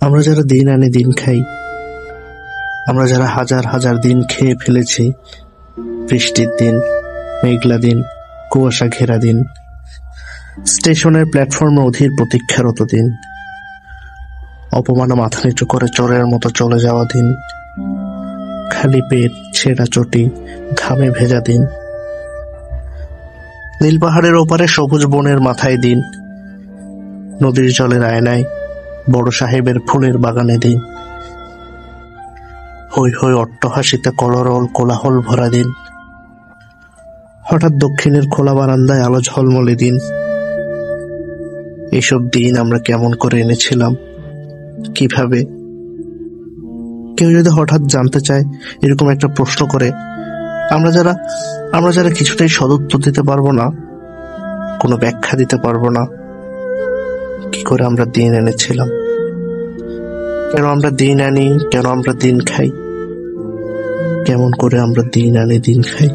আমরা যারা দিন আনি দিন খাই, আমরা যারা হাজার হাজার দিন খেয়ে ফেলেছি, বৃষ্টির দিন, মেঘলা দিন, কুয়াশা ঘেরা দিন, স্টেশনের প্ল্যাটফর্মে অধীর প্রতীক্ষারত দিন, অপমানে মাথা নিচু করে চোরের মতো চলে যাওয়া দিন, খালি পেট, ছেঁড়া চটি, ঘামে ভেজা দিন, নীল পাহাড়ের ওপারে সবুজ বনের মাথায় দিন, নদীর জলের আয়নায় বড় সাহেবের ফুলের বাগানে দিন, হৈ হৈ অট্টহাসিতে কলরল কোলাহল ভরা দিন, হঠাৎ দক্ষিণের খোলা বারান্দায় আলো ঝলমলে দিন। এইসব দিন আমরা কেমন করে এনেছিলাম, কিভাবে? কেউ যদি হঠাৎ জানতে চায়, এরকম একটা প্রশ্ন করে, আমরা যারা কিছুতেই সদুত্তর দিতে পারবো না, কোনো ব্যাখ্যা দিতে পারবো না, কি করে আমরা দিন এনেছিলাম, কেন আমরা দিন আনি, কেন আমরা দিন খাই, কেমন করে আমরা দিন আনি দিন খাই।